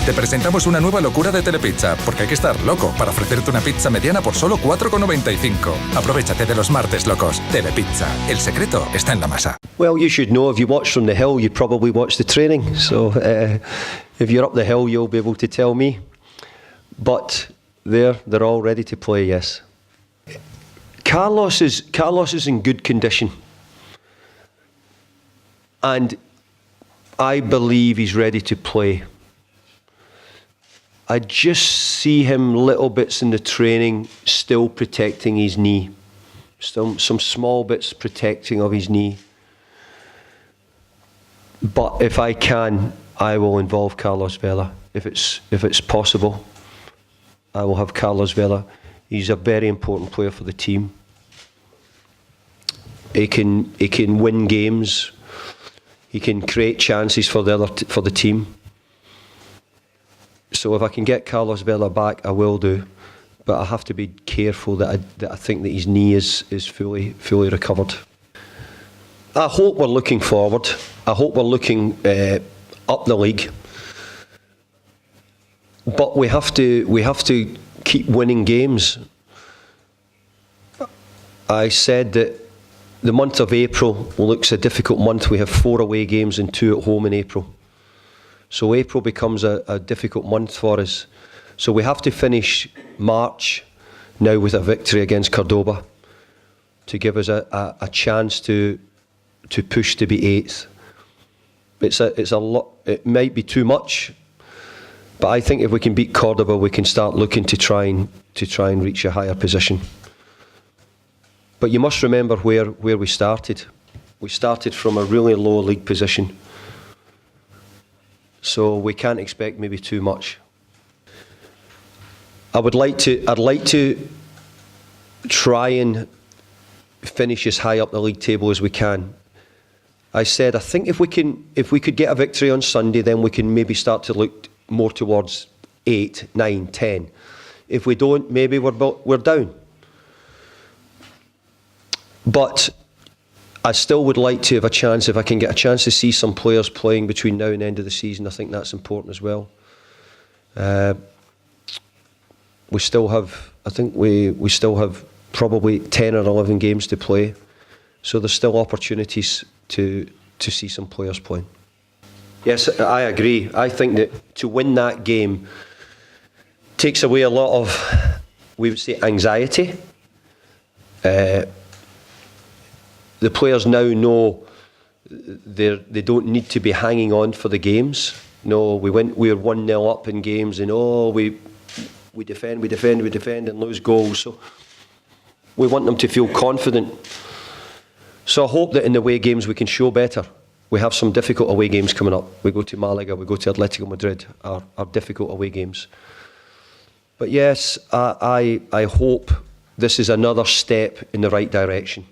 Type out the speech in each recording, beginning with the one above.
Te presentamos una nueva locura de Telepizza, porque hay que estar loco para ofrecerte una pizza mediana por solo 4,95. Aprovechate de los martes locos. Telepizza. El secreto está en la masa. Well, you should know, if you watch from the hill, you probably watch the training. So if you're up the hill, you'll be able to tell me. But they're all ready to play, yes. Carlos is in good condition. And I believe he's ready to play. I just see him little bits in the training still protecting his knee. Still some small bits protecting of his knee. But if I can, I will involve Carlos Vela. If it's possible, I will have Carlos Vela. He's a very important player for the team. He can win games. He can create chances for the team. So if I can get Carlos Vela back, I will do. But I have to be careful that I think that his knee is fully recovered. I hope we're looking forward. I hope we're looking up the league. But we have to keep winning games. I said that the month of April looks a difficult month. We have 4 away games and 2 at home in April. So April becomes a difficult month for us. So we have to finish March now with a victory against Cordoba to give us a chance to push to be 8th. It's a lot. It might be too much, but I think if we can beat Cordoba, we can start looking to try and reach a higher position. But you must remember where we started. We started from a really low league position. So we can't expect maybe too much. I'd like to try and finish as high up the league table as we can. I said I think if we could get a victory on Sunday, then we can maybe start to look more towards 8, 9, 10. If we don't, maybe we're down. But I still would like to have a chance, if I can get a chance to see some players playing between now and the end of the season. I think that's important as well. We still have probably 10 or 11 games to play, so there's still opportunities to see some players playing. Yes, I agree. I think that to win that game takes away a lot of, we would say, anxiety. The players now know they don't need to be hanging on for the games. No, we were 1-0 up in games, and we defend and lose goals. So we want them to feel confident. So I hope that in the away games we can show better. We have some difficult away games coming up. We go to Malaga, we go to Atletico Madrid, our difficult away games. But yes, I hope this is another step in the right direction.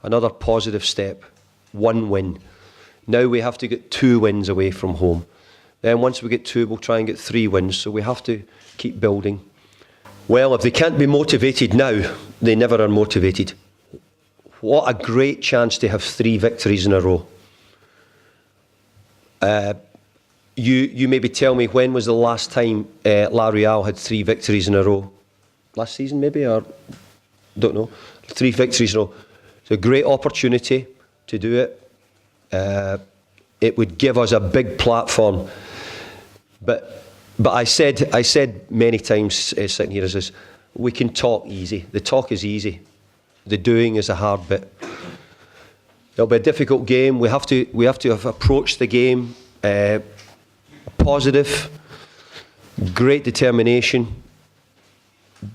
Another positive step, 1 win. Now we have to get 2 wins away from home. Then once we get 2, we'll try and get 3 wins. So we have to keep building. Well, if they can't be motivated now, they never are motivated. What a great chance to have 3 victories in a row. You maybe tell me, when was the last time La Real had 3 victories in a row? Last season maybe, or don't know. 3 victories in a row. It's a great opportunity to do it. It would give us a big platform. But I said many times sitting here, is we can talk easy. The talk is easy. The doing is a hard bit. It'll be a difficult game. We have to have approached the game positive, great determination,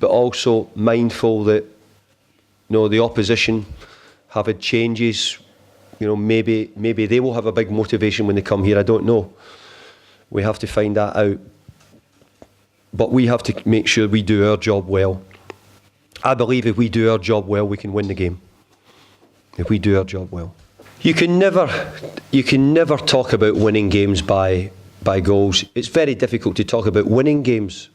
but also mindful that the opposition have had changes. Maybe they will have a big motivation when they come here. I don't know. We have to find that out. But we have to make sure we do our job well. I believe if we do our job well, we can win the game. If we do our job well. You can never talk about winning games by goals. It's very difficult to talk about winning games.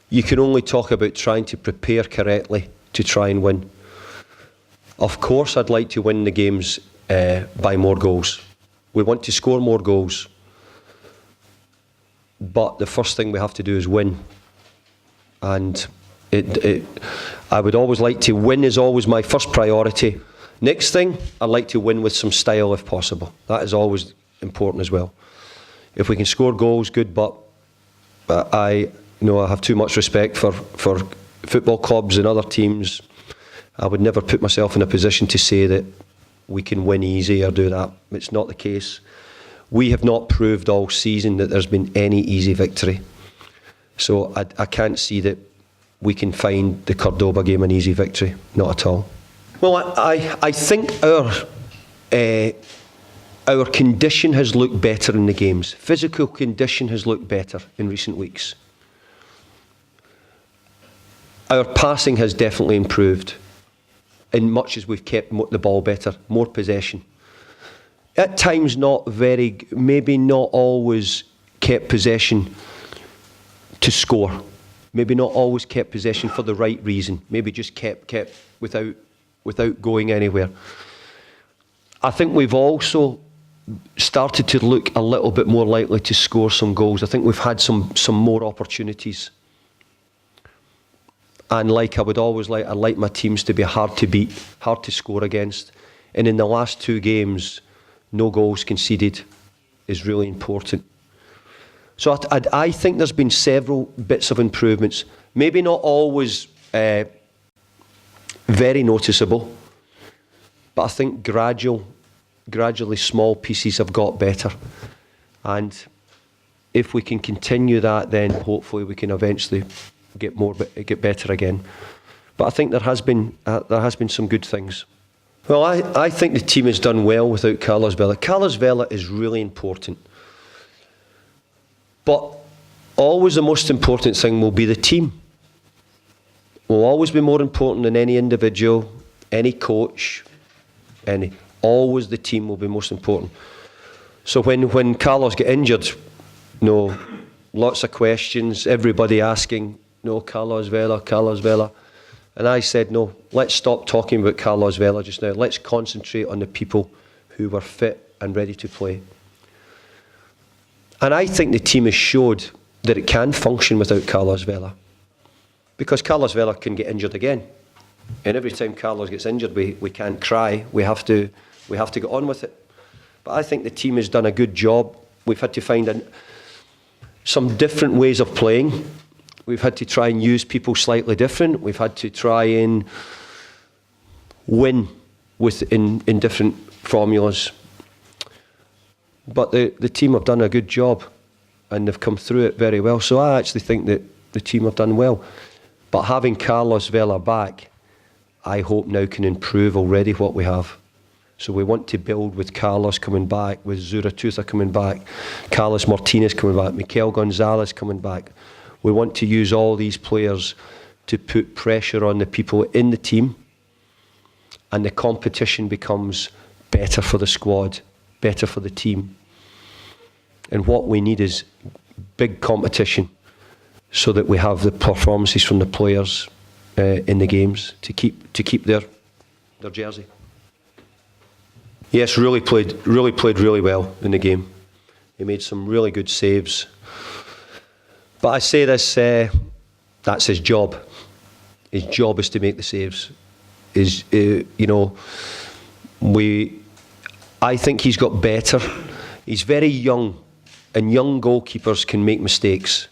You can only talk about trying to prepare correctly to try and win. Of course, I'd like to win the games by more goals. We want to score more goals. but the first thing we have to do is win. And I would always like to win is always my first priority. Next thing, I'd like to win with some style if possible. That is always important as well. If we can score goals, good, but I have too much respect for football clubs and other teams. I would never put myself in a position to say that we can win easy or do that. It's not the case. We have not proved all season that there's been any easy victory. So I can't see that we can find the Cordoba game an easy victory. Not at all. Well, I think our condition has looked better in the games. Physical condition has looked better in recent weeks. Our passing has definitely improved, in much as we've kept the ball better, more possession. At times maybe not always kept possession to score. Maybe not always kept possession for the right reason. Maybe just kept without going anywhere. I think we've also started to look a little bit more likely to score some goals. I think we've had some more opportunities. And I'd like my teams to be hard to beat, hard to score against. And in the last 2 games, no goals conceded is really important. So I think there's been several bits of improvements. Maybe not always very noticeable, but I think gradually small pieces have got better. And if we can continue that, then hopefully we can eventually get better again. But I think there has been some good things. Well, I think the team has done well without Carlos Vela. Carlos Vela is really important. But always the most important thing will be the team. Will always be more important than any individual, any coach, always the team will be most important. So when Carlos got injured, lots of questions, everybody asking, Carlos Vela. And I said, no, let's stop talking about Carlos Vela just now. Let's concentrate on the people who were fit and ready to play. And I think the team has showed that it can function without Carlos Vela. Because Carlos Vela can get injured again. And every time Carlos gets injured, we can't cry. We have to get on with it. But I think the team has done a good job. We've had to find some different ways of playing. We've had to try and use people slightly different. We've had to try and win in different formulas. But the team have done a good job and they've come through it very well. So I actually think that the team have done well. But having Carlos Vela back, I hope now can improve already what we have. So we want to build with Carlos coming back, with Zuratutha coming back, Carlos Martinez coming back, Mikel Gonzalez coming back. We want to use all these players to put pressure on the people in the team, and the competition becomes better for the squad, better for the team. And what we need is big competition so that we have the performances from the players in the games to keep their jersey. Yes, really played really well in the game. He made some really good saves. But I say this, that's his job. His job is to make the saves. I think he's got better. He's very young, and young goalkeepers can make mistakes.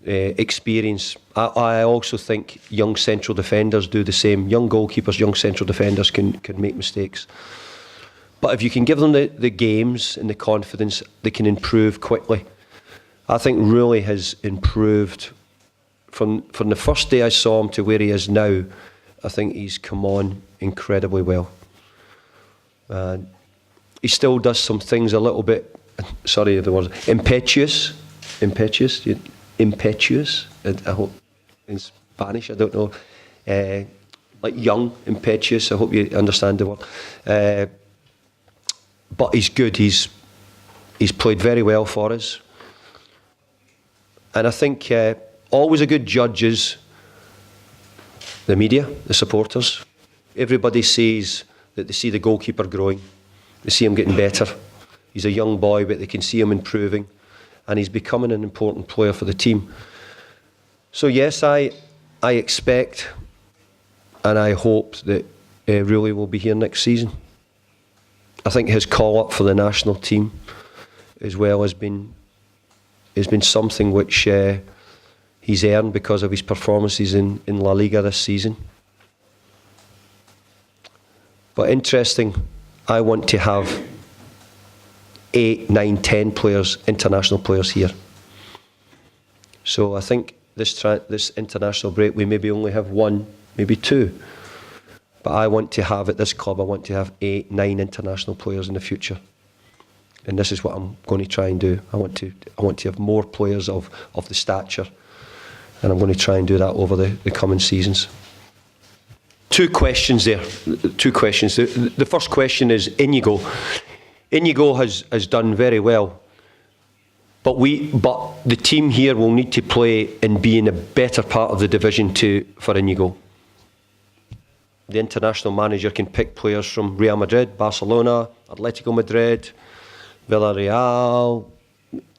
Experience. I also think young central defenders do the same. Young goalkeepers, young central defenders can make mistakes. But if you can give them the games and the confidence, they can improve quickly. I think really has improved from the first day I saw him to where he is now. I think he's come on incredibly well. He still does some things a little bit, sorry the word, impetuous. I hope in Spanish, I don't know. Like young, impetuous. I hope you understand the word. But he's good. He's played very well for us. And I think always a good judge is the media, the supporters. Everybody sees that they see the goalkeeper growing. They see him getting better. He's a young boy, but they can see him improving. and he's becoming an important player for the team. So yes, I expect and I hope that Rulli will be here next season. I think his call up for the national team as well has been something which he's earned because of his performances in La Liga this season. But interesting, I want to have 8, 9, 10 players, international players here. So I think this international break we maybe only have 1, maybe 2. But I want to have at this club, I want to have 8, 9 international players in the future. And this is what I'm going to try and do. I want to have more players of the stature, and I'm going to try and do that over the coming seasons. 2 questions there. 2 questions. The first question is Inigo. Inigo has done very well, but the team here will need to play and be in a better part of the division for Inigo. The international manager can pick players from Real Madrid, Barcelona, Atletico Madrid, Villarreal.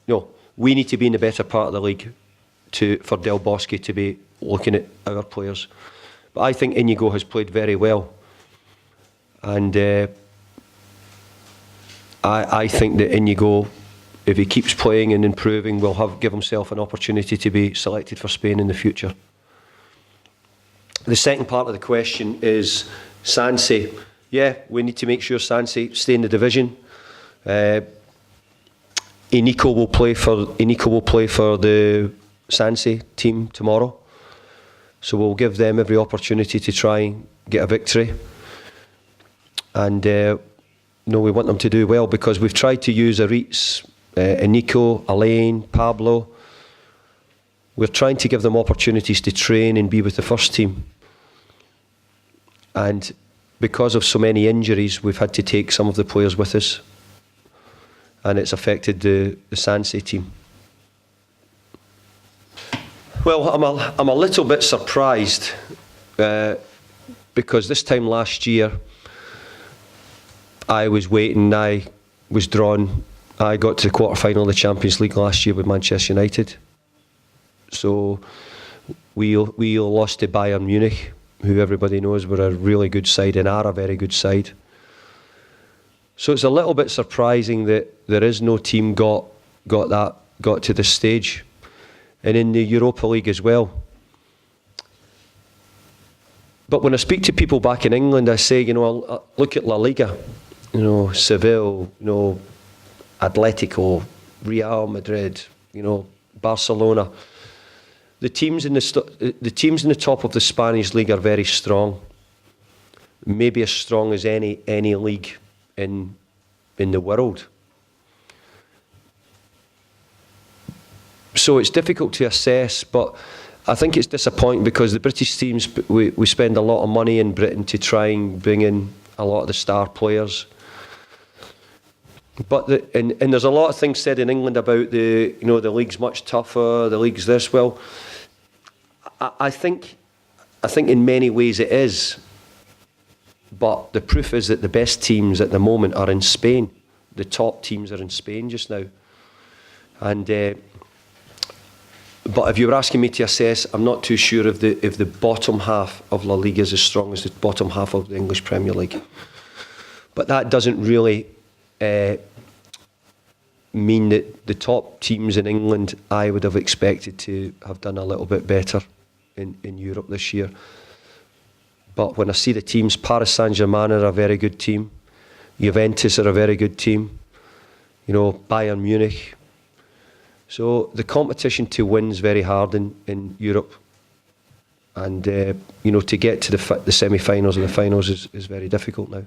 No, we need to be in the better part of the league for Del Bosque to be looking at our players. But I think Inigo has played very well, and I think that Inigo, if he keeps playing and improving, will give himself an opportunity to be selected for Spain in the future. The second part of the question is Sanse. Yeah, we need to make sure Sanse stay in the division. Inigo will play for the Sanse team tomorrow, so we'll give them every opportunity to try and get a victory. And we want them to do well, because we've tried to use Aritz, Nico, Alain, Pablo. We're trying to give them opportunities to train and be with the first team. And because of so many injuries, we've had to take some of the players with us, and it's affected the Sanse team. Well, I'm a little bit surprised because this time last year I was waiting, I was drawn. I got to the quarter-final of the Champions League last year with Manchester United. So we lost to Bayern Munich, who everybody knows were a really good side and are a very good side. So it's a little bit surprising that there is no team got to this stage, and in the Europa League as well. But when I speak to people back in England, I say, look at La Liga, Seville, Atletico, Real Madrid, Barcelona. The teams in the top of the Spanish league are very strong, maybe as strong as any league in the world. So it's difficult to assess, but I think it's disappointing because the British teams, we spend a lot of money in Britain to try and bring in a lot of the star players. But and there's a lot of things said in England about the league's much tougher, the league's this. Well, I think in many ways it is, but the proof is that the best teams at the moment are in Spain. The top teams are in Spain just now, and but if you were asking me to assess, I'm not too sure if the bottom half of La Liga is as strong as the bottom half of the English Premier League. But that doesn't really mean that the top teams in England, I would have expected to have done a little bit better in Europe this year. But when I see the teams, Paris Saint-Germain are a very good team, Juventus are a very good team, Bayern Munich. So the competition to win is very hard in Europe, and to get to the semi-finals and the finals is very difficult now.